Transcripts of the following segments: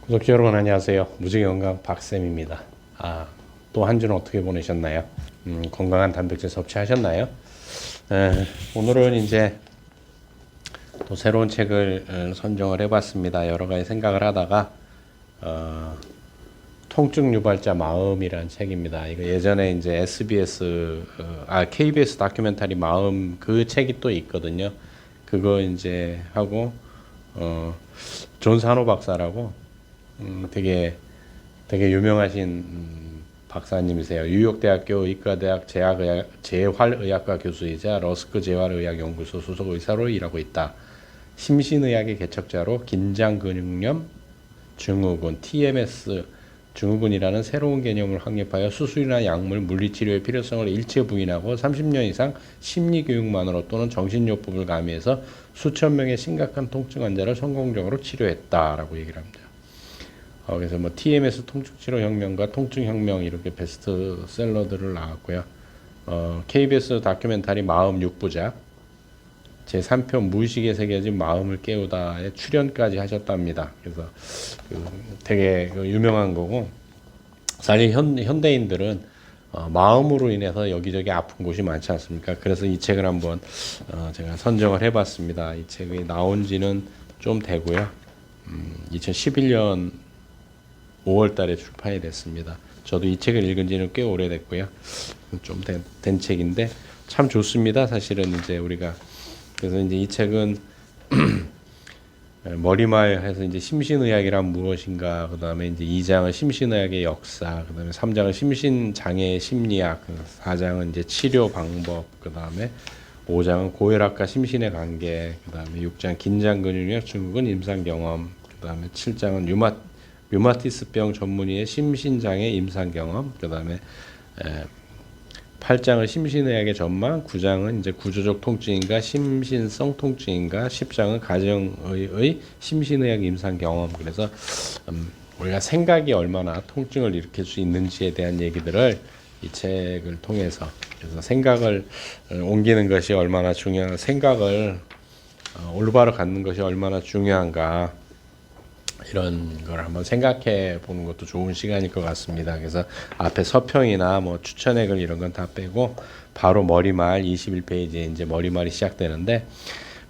구독자 여러분 안녕하세요. 무지개건강 박쌤입니다. 또 한 주는 어떻게 보내셨나요? 건강한 단백질 섭취하셨나요? 오늘은 이제 또 새로운 책을 선정을 해봤습니다. 여러 가지 생각을 하다가 통증 유발자 마음이라는 책입니다. 이거 예전에 이제 KBS 다큐멘터리 마음 그 책이 또 있거든요. 그거 이제 하고 존 산호 박사라고 되게 유명하신 박사님이세요. 뉴욕대학교 의과대학 재활의학과 교수이자 러스크 재활의학연구소 수석 의사로 일하고 있다. 심신의학의 개척자로 긴장근육염 증후군 TMS 증후군이라는 새로운 개념을 확립하여 수술이나 약물, 물리치료의 필요성을 일체 부인하고 30년 이상 심리교육만으로 또는 정신요법을 가미해서 수천 명의 심각한 통증 환자를 성공적으로 치료했다라고 얘기를 합니다. 그래서 뭐 TMS 통증치료 혁명과 통증혁명 이렇게 베스트셀러들을 나왔고요. KBS 다큐멘터리 마음 6부작 제3편 무의식에 새겨진 마음을 깨우다에 출연까지 하셨답니다. 그래서 되게 유명한 거고, 사실 현대인들은 마음으로 인해서 여기저기 아픈 곳이 많지 않습니까? 그래서 이 책을 한번 제가 선정을 해봤습니다. 이 책이 나온 지는 좀 되고요. 2011년 5월 달에 출판이 됐습니다. 저도 이 책을 읽은 지는 꽤 오래됐고요. 좀 된 책인데 참 좋습니다. 사실은 이제 우리가 그래서 이제 이 책은 머리말해서 이제 심신의학이란 무엇인가, 그다음에 이제 2장은 심신의학의 역사, 그다음에 3장은 심신장애의 심리학, 4장은 이제 치료 방법, 그다음에 5장은 고혈압과 심신의 관계, 그다음에 6장 긴장근육염 증후군 임상경험, 그다음에 7장은 류마티스병 전문의의 심신장애 임상경험, 그다음에 8장은 심신의학의 전망, 9장은 이제 구조적 통증인가 심신성 통증인가, 10장은 가정의 심신의학 임상경험. 그래서 우리가 생각이 얼마나 통증을 일으킬 수 있는지에 대한 얘기들을 이 책을 통해서, 그래서 생각을 옮기는 것이 얼마나 중요한, 생각을 올바로 갖는 것이 얼마나 중요한가, 이런 걸 한번 생각해 보는 것도 좋은 시간일 것 같습니다. 그래서 앞에 서평이나 뭐 추천액을 이런 건 다 빼고 바로 머리말 21페이지에 이제 머리말이 시작되는데,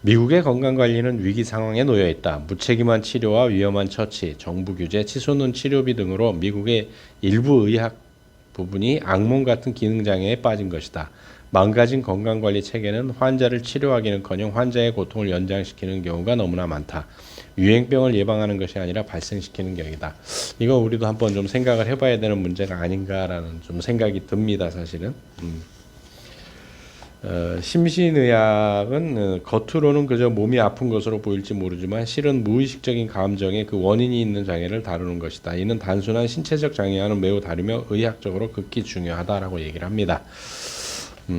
미국의 건강관리는 위기 상황에 놓여 있다. 무책임한 치료와 위험한 처치, 정부 규제, 치솟는 치료비 등으로 미국의 일부 의학 부분이 악몽 같은 기능장애에 빠진 것이다. 망가진 건강관리 체계는 환자를 치료하기는커녕 환자의 고통을 연장시키는 경우가 너무나 많다. 유행병을 예방하는 것이 아니라 발생시키는 경이다. 이거 우리도 한번 좀 생각을 해봐야 되는 문제가 아닌가라는 좀 생각이 듭니다. 사실은. 심신의학은 겉으로는 그저 몸이 아픈 것으로 보일지 모르지만 실은 무의식적인 감정에 그 원인이 있는 장애를 다루는 것이다. 이는 단순한 신체적 장애와는 매우 다르며 의학적으로 극히 중요하다라고 얘기를 합니다.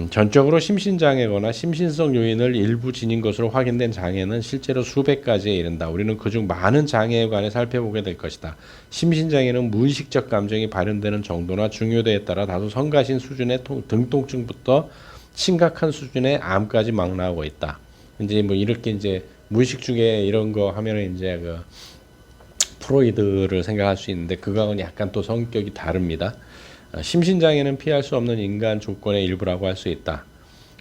전적으로 심신장애거나 심신성 요인을 일부 지닌 것으로 확인된 장애는 실제로 수백 가지에 이른다. 우리는 그중 많은 장애에 관해 살펴보게 될 것이다. 심신장애는 무의식적 감정이 발현되는 정도나 중요도에 따라 다소 성가신 수준의 등통증부터 심각한 수준의 암까지 막 나오고 있다. 이제 뭐 이렇게 이제 무의식 중에 이런 거 하면은 이제 그 프로이드를 생각할 수 있는데, 그거하고는 약간 또 성격이 다릅니다. 심신장애는 피할 수 없는 인간 조건의 일부라고 할 수 있다.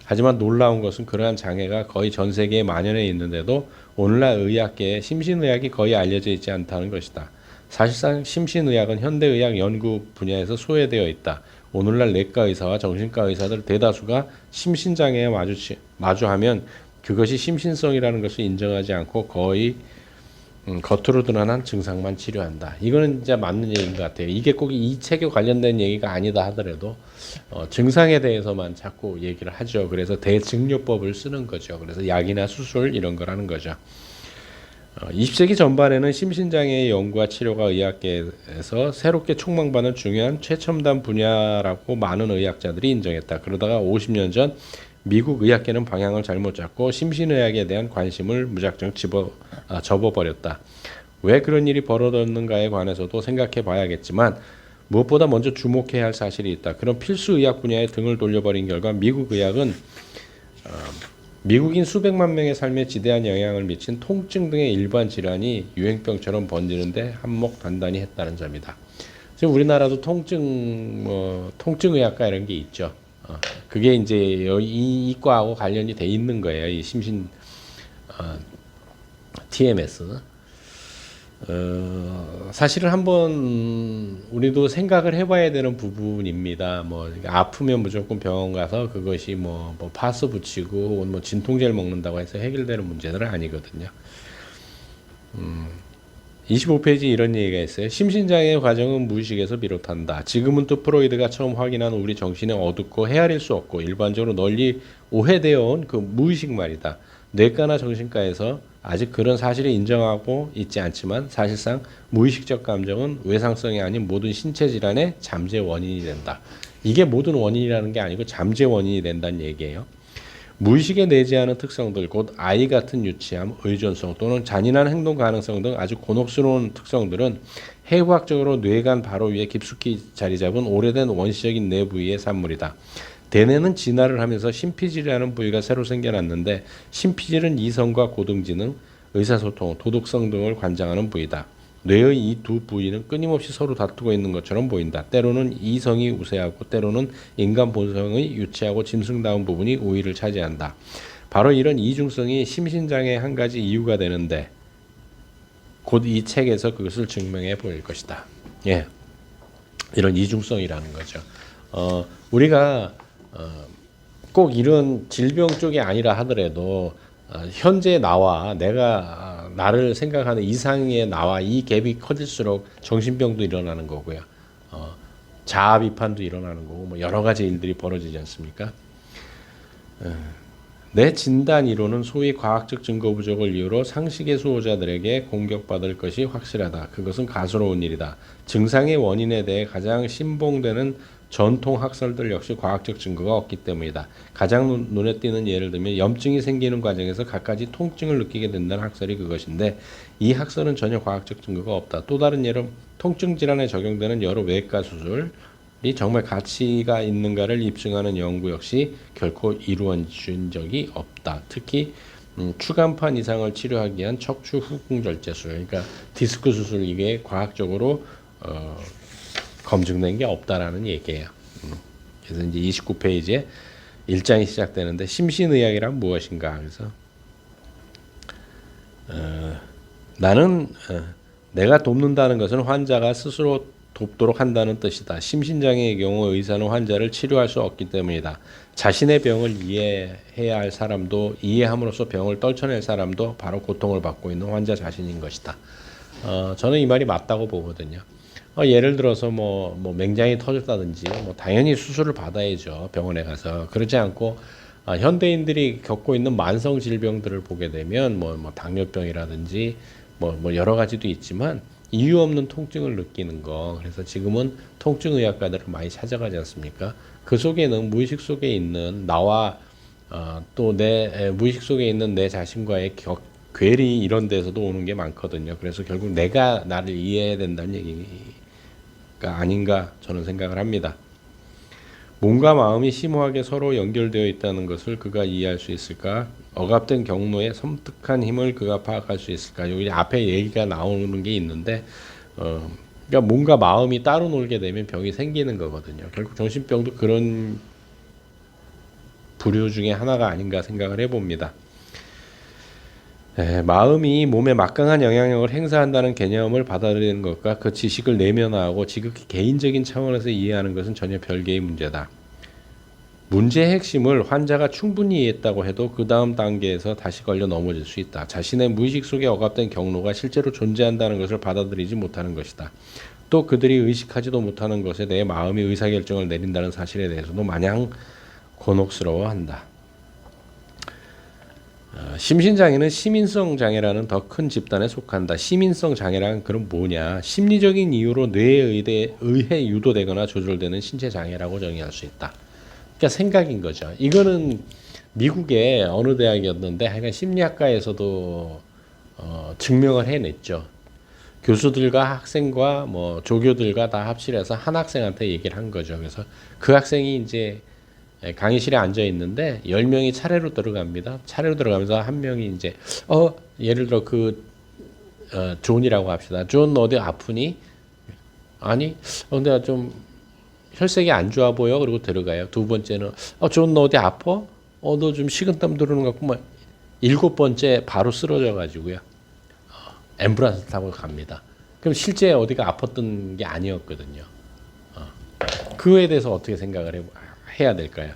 하지만 놀라운 것은 그러한 장애가 거의 전 세계에 만연해 있는데도 오늘날 의학계에 심신의학이 거의 알려져 있지 않다는 것이다. 사실상 심신의학은 현대의학 연구 분야에서 소외되어 있다. 오늘날 내과 의사와 정신과 의사들 대다수가 심신장애에 마주하면 그것이 심신성이라는 것을 인정하지 않고 거의 겉으로 드러난 증상만 치료한다. 이거는 진짜 맞는 얘기인 것 같아요. 이게 꼭 이 책에 관련된 얘기가 아니다 하더라도 증상에 대해서만 자꾸 얘기를 하죠. 그래서 대증요법을 쓰는 거죠. 그래서 약이나 수술 이런 걸 하는 거죠. 20세기 전반에는 심신장애의 연구와 치료가 의학계에서 새롭게 촉망받는 중요한 최첨단 분야라고 많은 의학자들이 인정했다. 그러다가 50년 전 미국 의학계는 방향을 잘못 잡고 심신의학에 대한 관심을 무작정 접어버렸다. 왜 그런 일이 벌어졌는가에 관해서도 생각해 봐야겠지만 무엇보다 먼저 주목해야 할 사실이 있다. 그런 필수 의학 분야에 등을 돌려버린 결과 미국 의학은 미국인 수백만 명의 삶에 지대한 영향을 미친 통증 등의 일반 질환이 유행병처럼 번지는데 한몫단단히 했다는 점이다. 지금 우리나라도 통증의학과 이런 게 있죠. 그게 이제 이 과하고 관련이 돼 있는 거예요. 이 심신 TMS. 사실은 한번 우리도 생각을 해봐야 되는 부분입니다. 뭐 아프면 무조건 병원 가서 그것이 뭐 파스 붙이고 혹은 뭐 진통제를 먹는다고 해서 해결되는 문제는 아니거든요. 25페이지 이런 얘기가 있어요. 심신장애 과정은 무의식에서 비롯한다. 지금은 또 프로이드가 처음 확인한 우리 정신의 어둡고 헤아릴 수 없고 일반적으로 널리 오해되어 온 그 무의식 말이다. 뇌과나 정신과에서 아직 그런 사실을 인정하고 있지 않지만 사실상 무의식적 감정은 외상성이 아닌 모든 신체 질환의 잠재 원인이 된다. 이게 모든 원인이라는 게 아니고 잠재 원인이 된다는 얘기예요. 무의식에 내재하는 특성들, 곧 아이 같은 유치함, 의존성 또는 잔인한 행동 가능성 등 아주 곤혹스러운 특성들은 해부학적으로 뇌관 바로 위에 깊숙이 자리 잡은 오래된 원시적인 뇌 부위의 산물이다. 대뇌는 진화를 하면서 심피질이라는 부위가 새로 생겨났는데 심피질은 이성과 고등지능, 의사소통, 도덕성 등을 관장하는 부위다. 뇌의 이 두 부위는 끊임없이 서로 다투고 있는 것처럼 보인다. 때로는 이성이 우세하고 때로는 인간 본성의 유치하고 짐승다운 부분이 우위를 차지한다. 바로 이런 이중성이 심신장애의 한 가지 이유가 되는데 곧 이 책에서 그것을 증명해 보일 것이다. 예, 이런 이중성이라는 거죠. 우리가 꼭 이런 질병 쪽이 아니라 하더라도 현재 나와 내가 나를 생각하는 이상의 나와 이 갭이 커질수록 정신병도 일어나는 거고요. 자아 비판도 일어나는 거고 뭐 여러 가지 일들이 벌어지지 않습니까? 내 진단 이론은 소위 과학적 증거 부족을 이유로 상식의 수호자들에게 공격받을 것이 확실하다. 그것은 가소로운 일이다. 증상의 원인에 대해 가장 신봉되는 전통 학설들 역시 과학적 증거가 없기 때문이다. 가장 눈에 띄는 예를 들면 염증이 생기는 과정에서 갖가지 통증을 느끼게 된다는 학설이 그것인데 이 학설은 전혀 과학적 증거가 없다. 또 다른 예로 통증 질환에 적용되는 여러 외과 수술이 정말 가치가 있는가를 입증하는 연구 역시 결코 이루어진 적이 없다. 특히 추간판 이상을 치료하기 위한 척추 후궁절제술, 그러니까 디스크 수술 이게 과학적으로 검증된 게 없다라는 얘기예요. 그래서 이제 29페이지에 1장이 시작되는데 심신의학이란 무엇인가? 그래서 나는 내가 돕는다는 것은 환자가 스스로 돕도록 한다는 뜻이다. 심신장애의 경우 의사는 환자를 치료할 수 없기 때문이다. 자신의 병을 이해해야 할 사람도 이해함으로써 병을 떨쳐낼 사람도 바로 고통을 받고 있는 환자 자신인 것이다. 저는 이 말이 맞다고 보거든요. 예를 들어서 뭐 맹장이 터졌다든지 뭐 당연히 수술을 받아야죠. 병원에 가서. 그렇지 않고 현대인들이 겪고 있는 만성 질병들을 보게 되면 뭐 당뇨병이라든지 뭐 여러 가지도 있지만 이유 없는 통증을 느끼는 거. 그래서 지금은 통증의학과들을 많이 찾아가지 않습니까? 그 속에는 무의식 속에 있는 나와 또 내 무의식 속에 있는 내 자신과의 괴리 이런 데서도 오는 게 많거든요. 그래서 결국 내가 나를 이해해야 된다는 얘기가 아닌가 저는 생각을 합니다. 몸과 마음이 심오하게 서로 연결되어 있다는 것을 그가 이해할 수 있을까? 억압된 경로의 섬뜩한 힘을 그가 파악할 수 있을까? 여기 앞에 얘기가 나오는 게 있는데 그러니까 몸과 마음이 따로 놀게 되면 병이 생기는 거거든요. 결국 정신병도 그런 부류 중에 하나가 아닌가 생각을 해봅니다. 마음이 몸에 막강한 영향력을 행사한다는 개념을 받아들이는 것과 그 지식을 내면화하고 지극히 개인적인 차원에서 이해하는 것은 전혀 별개의 문제다. 문제의 핵심을 환자가 충분히 이해했다고 해도 그 다음 단계에서 다시 걸려 넘어질 수 있다. 자신의 무의식 속에 억압된 경로가 실제로 존재한다는 것을 받아들이지 못하는 것이다. 또 그들이 의식하지도 못하는 것에 대해 마음이 의사결정을 내린다는 사실에 대해서도 마냥 곤혹스러워한다. 심신장애는 시민성 장애라는 더 큰 집단에 속한다. 시민성 장애란 그럼 뭐냐? 심리적인 이유로 뇌에 의해 유도되거나 조절되는 신체 장애라고 정의할 수 있다. 그러니까 생각인 거죠. 이거는 미국의 어느 대학이었는데 하여간 심리학과에서도 증명을 해냈죠. 교수들과 학생과 뭐 조교들과 다 합실해서 한 학생한테 얘기를 한 거죠. 그래서 그 학생이 이제 강의실에 앉아 있는데 10명이 차례로 들어갑니다. 차례로 들어가면서 한 명이 이제 예를 들어 존이라고 합시다. 존 어디 아프니? 아니, 근데 좀 혈색이 안 좋아 보여. 그리고 들어가요. 두 번째는 존 너 어디 아파? 너 좀 식은땀 들어오는 것 같고 뭐. 일곱 번째 바로 쓰러져 가지고요. 앰뷸런스 타고 갑니다. 그럼 실제 어디가 아팠던 게 아니었거든요. 그거에 대해서 어떻게 생각을 해야 될까요?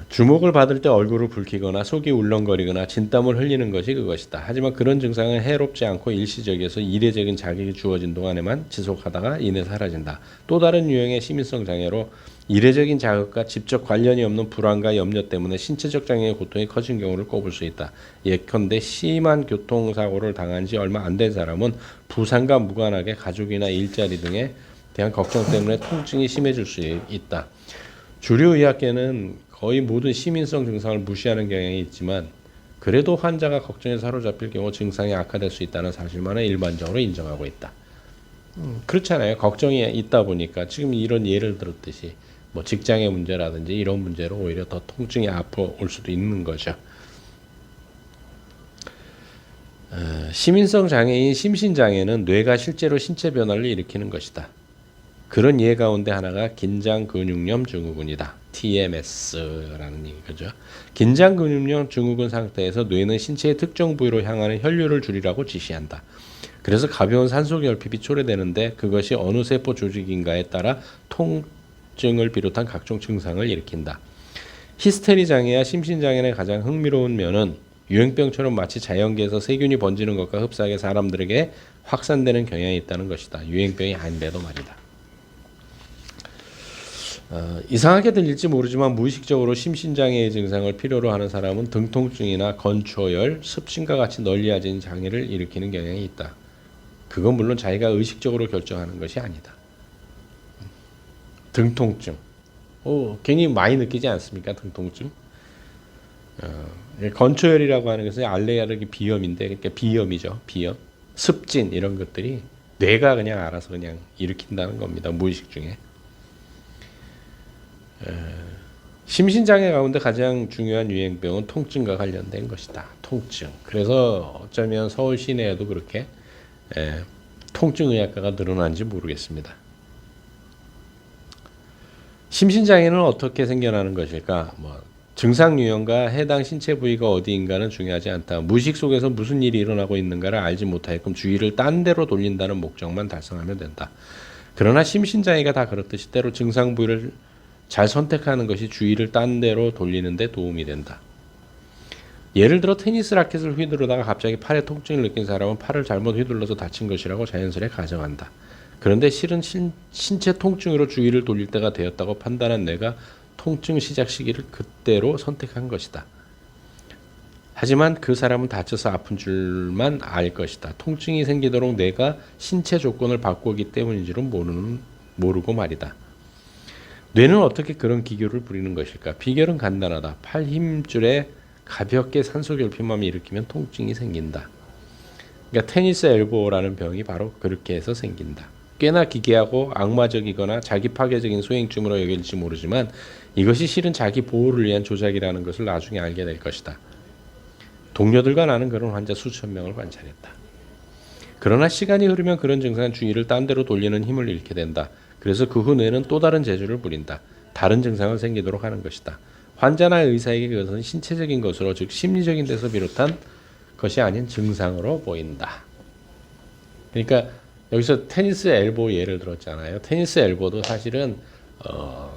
주목을 받을 때 얼굴을 붉히거나 속이 울렁거리거나 진땀을 흘리는 것이 그것이다. 하지만 그런 증상은 해롭지 않고 일시적이어서 이례적인 자극이 주어진 동안에만 지속하다가 이내 사라진다. 또 다른 유형의 시민성 장애로 이례적인 자극과 직접 관련이 없는 불안과 염려 때문에 신체적 장애의 고통이 커진 경우를 꼽을 수 있다. 예컨대 심한 교통사고를 당한 지 얼마 안 된 사람은 부상과 무관하게 가족이나 일자리 등에 대한 걱정 때문에 통증이 심해질 수 있다. 주류 의학계는 거의 모든 시민성 증상을 무시하는 경향이 있지만 그래도 환자가 걱정에 사로잡힐 경우 증상이 악화될 수 있다는 사실만은 일반적으로 인정하고 있다. 그렇잖아요. 걱정이 있다 보니까 지금 이런 예를 들었듯이 뭐 직장의 문제라든지 이런 문제로 오히려 더 통증이 아파 올 수도 있는 거죠. 시민성 장애인 심신장애는 뇌가 실제로 신체 변화를 일으키는 것이다. 그런 예 가운데 하나가 긴장근육염 증후군이다. TMS라는 얘기죠. 긴장근육염 증후군 상태에서 뇌는 신체의 특정 부위로 향하는 혈류를 줄이라고 지시한다. 그래서 가벼운 산소결핍이 초래되는데 그것이 어느 세포 조직인가에 따라 통증을 비롯한 각종 증상을 일으킨다. 히스테리 장애와 심신장애의 가장 흥미로운 면은 유행병처럼 마치 자연계에서 세균이 번지는 것과 흡사하게 사람들에게 확산되는 경향이 있다는 것이다. 유행병이 아닌데도 말이다. 이상하게 들릴지 모르지만 무의식적으로 심신장애의 증상을 필요로 하는 사람은 등통증이나 건초열, 습진과 같이 널리해진 장애를 일으키는 경향이 있다. 그건 물론 자기가 의식적으로 결정하는 것이 아니다. 등통증. 괜히 많이 느끼지 않습니까? 등통증. 건초열이라고 하는 것은 알레르기 비염인데, 그러니까 비염이죠. 비염. 습진 이런 것들이 뇌가 그냥 알아서 그냥 일으킨다는 겁니다. 무의식 중에. 심신장애 가운데 가장 중요한 유행병은 통증과 관련된 것이다. 통증. 그래서 어쩌면 서울 시내에도 그렇게 통증의학과가 늘어난지 모르겠습니다. 심신장애는 어떻게 생겨나는 것일까? 증상 유형과 해당 신체 부위가 어디인가는 중요하지 않다. 무의식 속에서 무슨 일이 일어나고 있는가를 알지 못하게끔 주의를 딴 데로 돌린다는 목적만 달성하면 된다. 그러나 심신장애가 다 그렇듯이 때로 증상 부위를 잘 선택하는 것이 주의를 딴 데로 돌리는 데 도움이 된다. 예를 들어 테니스 라켓을 휘두르다가 갑자기 팔에 통증을 느낀 사람은 팔을 잘못 휘둘러서 다친 것이라고 자연스레 가정한다. 그런데 실은 신체 통증으로 주의를 돌릴 때가 되었다고 판단한 뇌가 통증 시작 시기를 그때로 선택한 것이다. 하지만 그 사람은 다쳐서 아픈 줄만 알 것이다. 통증이 생기도록 뇌가 신체 조건을 바꾸기 때문인지는 모르고 말이다. 뇌는 어떻게 그런 기교를 부리는 것일까? 비결은 간단하다. 팔 힘줄에 가볍게 산소결핍만 일으키면 통증이 생긴다. 그러니까 테니스 엘보라는 병이 바로 그렇게 해서 생긴다. 꽤나 기괴하고 악마적이거나 자기 파괴적인 소행쯤으로 여길지 모르지만 이것이 실은 자기 보호를 위한 조작이라는 것을 나중에 알게 될 것이다. 동료들과 나는 그런 환자 수천 명을 관찰했다. 그러나 시간이 흐르면 그런 증상은 주의를 딴 데로 돌리는 힘을 잃게 된다. 그래서 그 후 뇌는 또 다른 재주를 부린다. 다른 증상을 생기도록 하는 것이다. 환자나 의사에게 그것은 신체적인 것으로 즉 심리적인 데서 비롯한 것이 아닌 증상으로 보인다. 그러니까 여기서 테니스 엘보 예를 들었잖아요. 테니스 엘보도 사실은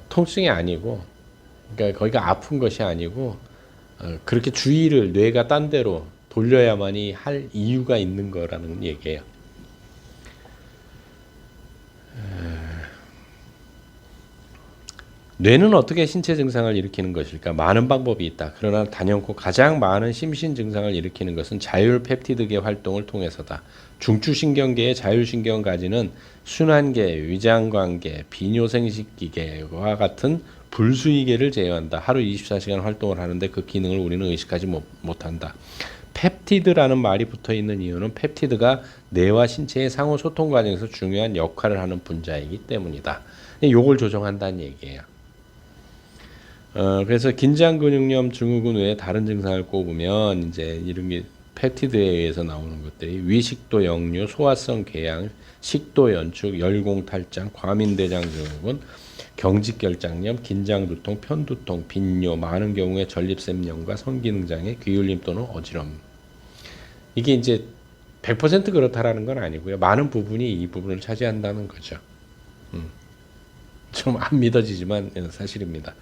통증이 아니고 그러니까 거기가 아픈 것이 아니고 그렇게 주의를 뇌가 딴 데로 돌려야만이 할 이유가 있는 거라는 얘기예요. 뇌는 어떻게 신체 증상을 일으키는 것일까? 많은 방법이 있다. 그러나 단연코 가장 많은 심신 증상을 일으키는 것은 자율펩티드계 활동을 통해서다. 중추신경계의 자율신경가지는 순환계, 위장관계, 비뇨생식기계와 같은 불수의계를 제어한다. 하루 24시간 활동을 하는데 그 기능을 우리는 의식하지 못한다. 펩티드라는 말이 붙어있는 이유는 펩티드가 뇌와 신체의 상호 소통 과정에서 중요한 역할을 하는 분자이기 때문이다. 요걸 조정한다는 얘기예요. 그래서 긴장 근육염 증후군 외에 다른 증상을 꼽으면 이제 이런 게 펩티드에 의해서 나오는 것들이 위식도 역류, 소화성 궤양, 식도 연축, 열공 탈장, 과민대장 증후군, 경직결장염, 긴장두통, 편두통, 빈뇨, 많은 경우에 전립선염과 성기능장애, 귀울림 또는 어지럼. 이게 이제 100% 그렇다라는 건 아니고요. 많은 부분이 이 부분을 차지한다는 거죠. 좀 안 믿어지지만 사실입니다.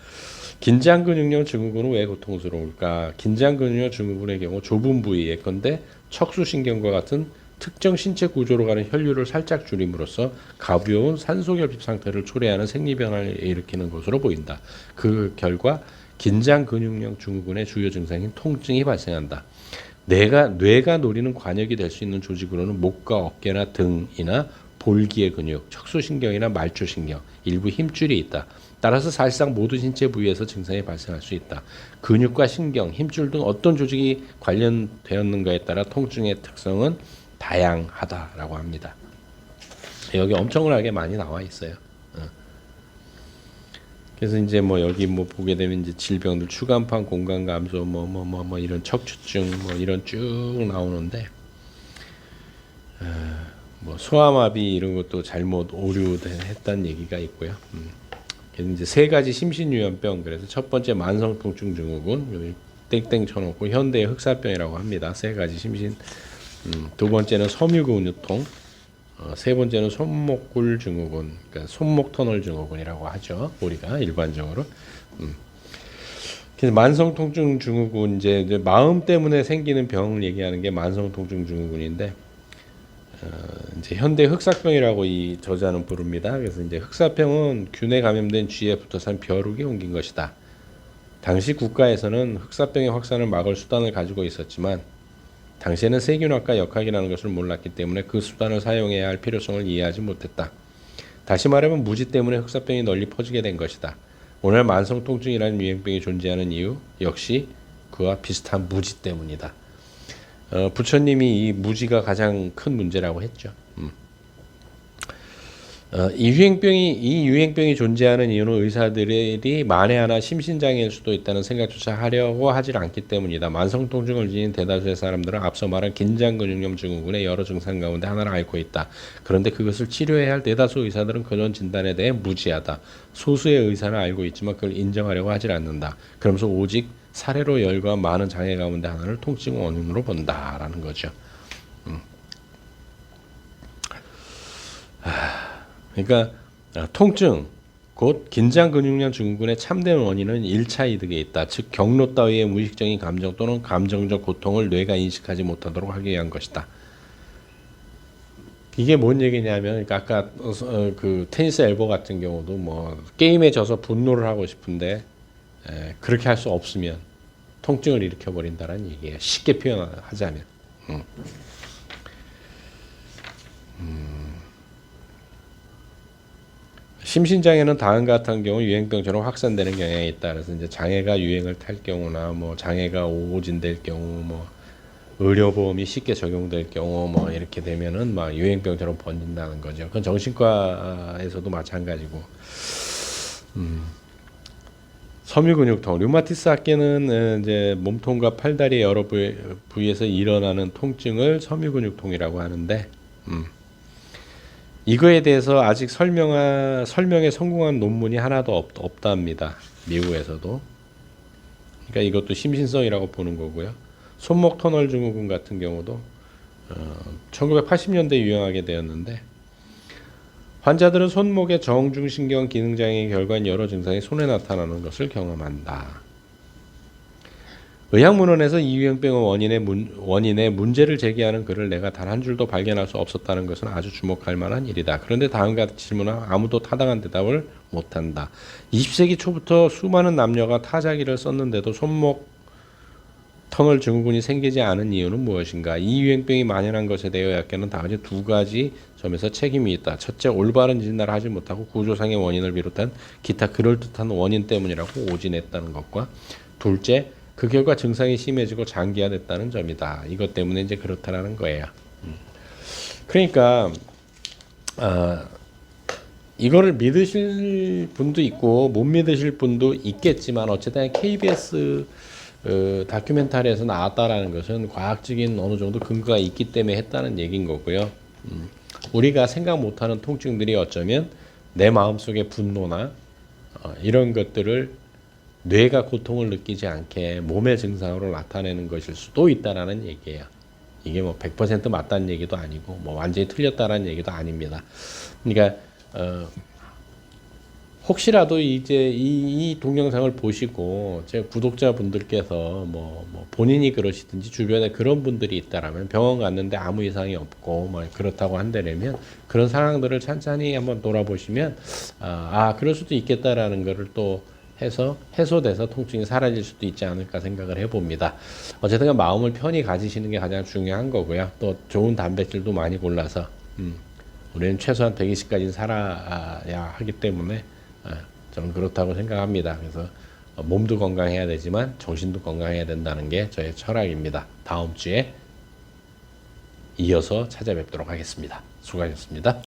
긴장근육염 증후군은 왜 고통스러울까? 긴장근육염 증후군의 경우 좁은 부위에 건데 척수신경과 같은 특정 신체 구조로 가는 혈류를 살짝 줄임으로써 가벼운 산소결핍 상태를 초래하는 생리변화를 일으키는 것으로 보인다. 그 결과 긴장근육염 증후군의 주요 증상인 통증이 발생한다. 뇌가 노리는 관역이 될 수 있는 조직으로는 목과 어깨나 등이나 볼기의 근육, 척수신경이나 말초신경, 일부 힘줄이 있다. 따라서 사실상 모든 신체 부위에서 증상이 발생할 수 있다. 근육과 신경, 힘줄 등 어떤 조직이 관련되었는가에 따라 통증의 특성은 다양하다라고 합니다. 여기 엄청나게 많이 나와 있어요. 그래서 이제 뭐 여기 뭐 보게 되면 이제 질병들 추간판 공간 감소 뭐 이런 척추증 뭐 이런 쭉 나오는데 뭐 소아마비 이런 것도 잘못 오류했다는 얘기가 있고요. 그래서 이제 세 가지 심신유연병, 그래서 첫 번째 만성 통증 증후군 여기 땡땡 쳐놓고 현대 흑사병이라고 합니다. 세 가지 심신. 두 번째는 섬유근육통, 세 번째는 손목골 증후군, 그러니까 손목 터널 증후군이라고 하죠. 우리가 일반적으로. 그래서 만성 통증 증후군 이제 마음 때문에 생기는 병을 얘기하는 게 만성 통증 증후군인데. 이제 현대 흑사병이라고 이 저자는 부릅니다. 그래서 이제 흑사병은 균에 감염된 쥐에 붙어 산 벼룩이 옮긴 것이다. 당시 국가에서는 흑사병의 확산을 막을 수단을 가지고 있었지만 당시에는 세균학과 역학이라는 것을 몰랐기 때문에 그 수단을 사용해야 할 필요성을 이해하지 못했다. 다시 말하면 무지 때문에 흑사병이 널리 퍼지게 된 것이다. 오늘 만성 통증이라는 유행병이 존재하는 이유 역시 그와 비슷한 무지 때문이다. 부처님이 이 무지가 가장 큰 문제라고 했죠. 이 유행병이 존재하는 이유는 의사들이 만에 하나 심신장애일 수도 있다는 생각조차 하려고 하질 않기 때문이다. 만성통증을 지닌 대다수의 사람들은 앞서 말한 긴장근육염 증후군의 여러 증상 가운데 하나를 앓고 있다. 그런데 그것을 치료해야 할 대다수 의사들은 그런 진단에 대해 무지하다. 소수의 의사는 알고 있지만 그걸 인정하려고 하질 않는다. 그러면서 오직 사례로 열거한 많은 장애 가운데 하나를 통증 원인으로 본다라는 거죠. 그러니까 통증, 곧 긴장근육염 증후군의 참된 원인은 1차 이득에 있다. 즉 경로 따위의 무의식적인 감정 또는 감정적 고통을 뇌가 인식하지 못하도록 하기 위한 것이다. 이게 뭔 얘기냐면, 그러니까 아까 그 테니스 엘보 같은 경우도 뭐 게임에 져서 분노를 하고 싶은데 그렇게 할 수 없으면 통증을 일으켜 버린다는 얘기예요. 쉽게 표현하자면. 심신장애는 다음과 같은 경우 유행병처럼 확산되는 경향이 있다. 그래서 이제 장애가 유행을 탈 경우나 뭐 장애가 오진될 경우 뭐 의료보험이 쉽게 적용될 경우 뭐 이렇게 되면은 막 유행병처럼 번진다는 거죠. 그건 정신과에서도 마찬가지고. 섬유근육통, 류마티스 학계는 이제 몸통과 팔다리 여러 부위에서 일어나는 통증을 섬유근육통이라고 하는데, 이거에 대해서 아직 설명에 성공한 논문이 하나도 없답니다. 미국에서도. 그러니까 이것도 심신성이라고 보는 거고요. 손목 터널 증후군 같은 경우도 1980년대 유행하게 되었는데, 환자들은 손목의 정중신경 기능장애 결과인 여러 증상이 손에 나타나는 것을 경험한다. 의학문헌에서 이 유행병의 원인에 문제를 제기하는 글을 내가 단 한 줄도 발견할 수 없었다는 것은 아주 주목할 만한 일이다. 그런데 다음과 같은 질문은 아무도 타당한 대답을 못한다. 20세기 초부터 수많은 남녀가 타자기를 썼는데도 손목 터널 증후군이 생기지 않은 이유는 무엇인가? 이 유행병이 만연한 것에 대해 의학계는 다같이 두 가지 점에서 책임이 있다. 첫째, 올바른 진단을 하지 못하고 구조상의 원인을 비롯한 기타 그럴듯한 원인 때문이라고 오진했다는 것과, 둘째, 그 결과 증상이 심해지고 장기화됐다는 점이다. 이것 때문에 이제 그렇다라는 거예요. 그러니까 이거를 믿으실 분도 있고 못 믿으실 분도 있겠지만 어쨌든 KBS 다큐멘터리에서 나왔다라는 것은 과학적인 어느 정도 근거가 있기 때문에 했다는 얘기인 거고요. 우리가 생각 못하는 통증들이 어쩌면 내 마음속의 분노나 이런 것들을 뇌가 고통을 느끼지 않게 몸의 증상으로 나타내는 것일 수도 있다라는 얘기예요. 이게 뭐 100% 맞다는 얘기도 아니고 뭐 완전히 틀렸다라는 얘기도 아닙니다. 그러니까 혹시라도 이제 이 동영상을 보시고 제 구독자분들께서 뭐 본인이 그러시든지 주변에 그런 분들이 있다라면 병원 갔는데 아무 이상이 없고 뭐 그렇다고 한다면 그런 상황들을 찬찬히 한번 돌아보시면 그럴 수도 있겠다라는 거를 또 해서 해소돼서 통증이 사라질 수도 있지 않을까 생각을 해봅니다. 어쨌든 마음을 편히 가지시는 게 가장 중요한 거고요. 또 좋은 단백질도 많이 골라서 우리는 최소한 120까지는 살아야 하기 때문에 저는 그렇다고 생각합니다. 그래서 몸도 건강해야 되지만 정신도 건강해야 된다는 게 저의 철학입니다. 다음 주에 이어서 찾아뵙도록 하겠습니다. 수고하셨습니다.